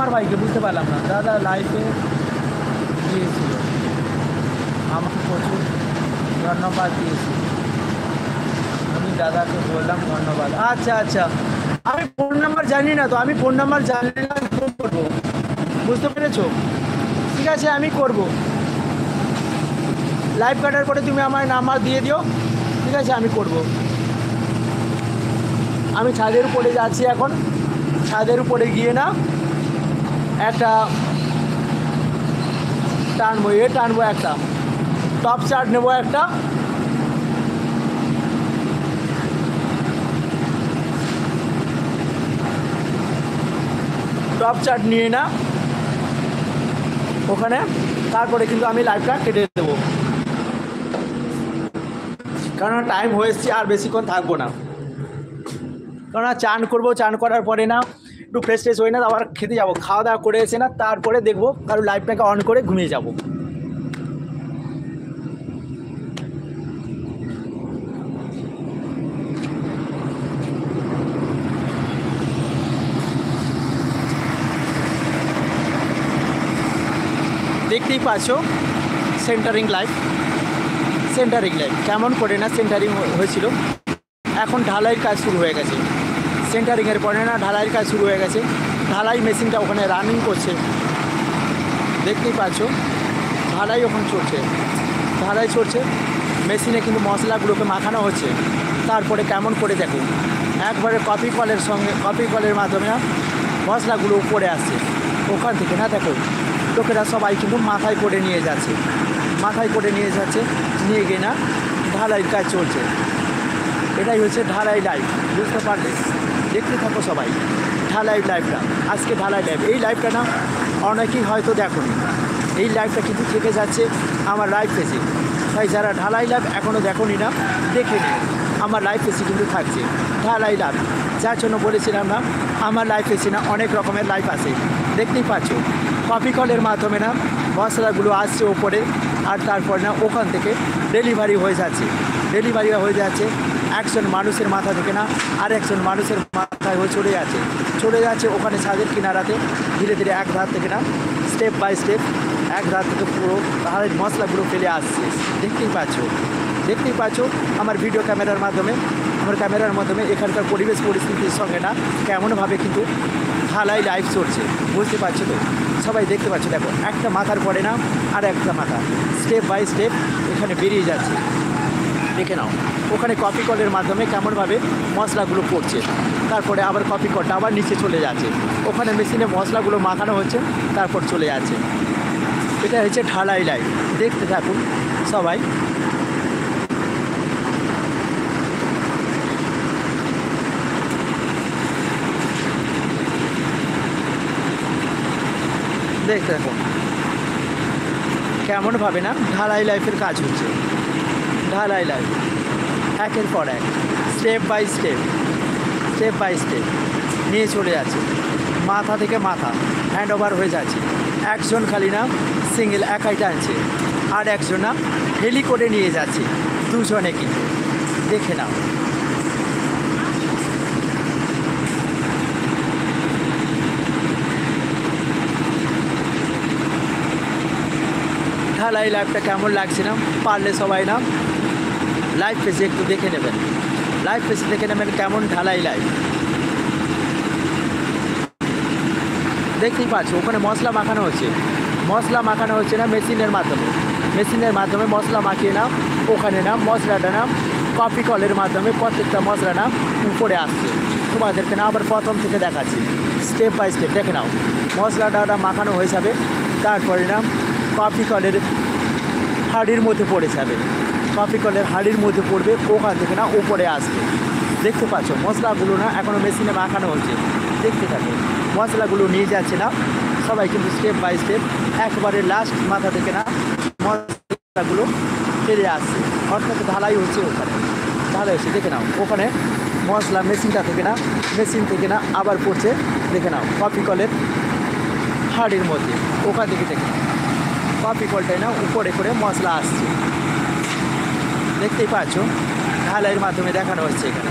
কুমার ভাইকে বুঝতে পারলাম না, দাদা লাইফে দিয়েছিল, আমাকে প্রচুর ধন্যবাদ দিয়েছি, আমি দাদাকে বললাম ধন্যবাদ। আচ্ছা আচ্ছা, আমি ফোন নাম্বার জানি না তো, আমি ফোন নাম্বার জানি না, ফোন করবো, বুঝতে পেরেছো? ঠিক আছে, আমি করব। লাইভ কাটার পরে তুমি আমার নাম্বার দিয়ে দিও, ঠিক আছে, আমি করব। আমি ছাদের উপরে যাচ্ছি এখন, ছাদের উপরে গিয়ে না একটা টানবো একটা টপ চার্ট নেবো একটা, টপ চার্ট নিয়ে না ওখানে, তারপরে কিন্তু আমি লাইভটা কেটে দেবো, কারণ টাইম হয়েছে আর বেশিক্ষণ থাকবো না, কারণ চান করবো, চান করার পরে না একটু ফ্রেশ ট্রেশ হয়ে না আবার খেতে যাবো, খাওয়া দাওয়া করে এসে না তারপরে দেখবো, কারণ লাইভটাকে অন করে ঘুমিয়ে যাবো। দেখতেই পাচ্ছ সেন্টারিং লাইভ কেমন করে না সেন্টারিং হয়েছিল, এখন ঢালাইয়ের কাজ শুরু হয়ে গেছে, সেন্টারিংয়ের পরে না ঢালাইয়ের কাজ শুরু হয়ে গেছে, ঢালাই মেশিনটা ওখানে রানিং করছে, দেখতেই পাচ্ছ ঢালাই ওখানে চলছে, মেশিনে কিন্তু মশলাগুলোকে মাখানো হচ্ছে, তারপরে কেমন করে দেখুন একবারে কপি কলের মাধ্যমে না মশলাগুলো উপরে আসছে, ওখান থেকে না দেখো লোকেরা সবাই কিন্তু মাথায় করে নিয়ে যাচ্ছে, নিয়ে গিয়ে না ঢালাইয়ের কাজ চলছে, এটাই হচ্ছে ঢালাই লাইভ, বুঝতে পারলে? দেখতে থাকো সবাই ঢালাই লাইভটা, আজকে ঢালাই লাইভ, এই লাইভটা না অনেকেই হয়তো দেখোনি, এই লাইভটা কিন্তু থেকে যাচ্ছে আমার লাইভ পেজে, তাই যারা ঢালাই লাইভ এখনও দেখোনি না দেখে নিন, আমার লাইভ পেজে কিন্তু থাকছে ঢালাই লাইভ, যার জন্য বলেছিলাম না আমার লাইভ পেজে না অনেক রকমের লাইভ আছে, দেখতেই পাচ্ছ কপি কলের মাধ্যমে না মশলাগুলো আসছে ওপরে, আর তারপর না ওখান থেকে ডেলিভারি হয়ে যাচ্ছে, একজন মানুষের মাথা থেকে না আর একজন মানুষের মাথায় হয়ে চলে যাচ্ছে ওখানে ছাদের কিনারাতে, ধীরে ধীরে এক ধার থেকে না স্টেপ বাই স্টেপ এক ধার থেকে পুরো ধারের মশলাগুলো ফেলে আসছে, দেখতেই পাচ্ছ আমার ভিডিও ক্যামেরার মাধ্যমে এখানকার পরিবেশ পরিস্থিতির সঙ্গে না কেমনভাবে কিন্তু ঢালাই লাইভ চলছে, বুঝতে পারছো তো? সবাই দেখতে পাচ্ছ, দেখো একটা মাথার পরে না আর একটা মাথা স্টেপ বাই স্টেপ এখানে বেরিয়ে যাচ্ছে, দেখে নাও ওখানে কপি কলের মাধ্যমে কেমনভাবে মশলাগুলো পড়ছে, তারপরে আবার কপি কলটা আবার নিচে চলে যাচ্ছে, ওখানে মেশিনে মশলাগুলো মাখানো হচ্ছে, তারপর চলে যাচ্ছে, এটা হচ্ছে ঢালাই লাইভ, দেখতে থাকুন সবাই। দেখতে থাকুন কেমনভাবে না ঢালাই লাইফের কাজ হচ্ছে, ঢালাই লাইফ একের পর এক স্টেপ বাই স্টেপ নিয়ে চলে যাচ্ছে, মাথা থেকে মাথা হ্যান্ড ওভার হয়ে যাচ্ছে, একজন খালি না সিঙ্গেল একাই টানছে, আর একজন না হেলি করে নিয়ে যাচ্ছে, দুজনে কিন্তু দেখে নাও। ঢালাই লাইভটা কেমন লাগছে না পারলে সবাই না লাইভ পেজে একটু দেখে নেবেন, কেমন ঢালাই লাইভ, দেখতেই পাচ্ছ ওখানে মশলা মাখানো হচ্ছে না মেশিনের মাধ্যমে মশলা মাখিয়ে না ওখানে না মশলাটা না কপি কলের মাধ্যমে প্রত্যেকটা মশলা না উপরে আসছে, তোমাদেরকে না আবার প্রথম থেকে দেখাচ্ছি স্টেপ বাই স্টেপ, দেখে নাও মশলাটা মাখানো হয়ে যাবে, তারপরে না কপি কলের হাঁড়ির মধ্যে পড়ে যাবে, ওখান থেকে না উপরে আসবে, দেখতে পাচ্ছ মশলাগুলো না এখনও মেশিনে মাখানো হচ্ছে, দেখতে থাকে মশলাগুলো নিয়ে যাচ্ছে না সবাই কিন্তু স্টেপ বাই স্টেপ একবারে লাস্ট মাথা থেকে না মশলাগুলো ফেলে আসছে, অর্থাৎ ঢালাই হচ্ছে, দেখে নাও ওখানে মশলা মেশিন থেকে না আবার পড়ছে, দেখে নাও কপি কলের হাঁড়ির মধ্যে, ওখান থেকে কপি কলটায় না উপরে করে মশলা আসছে, দেখতেই পাচ্ছ ঢালাইয়ের মাধ্যমে দেখানো হচ্ছে এখানে।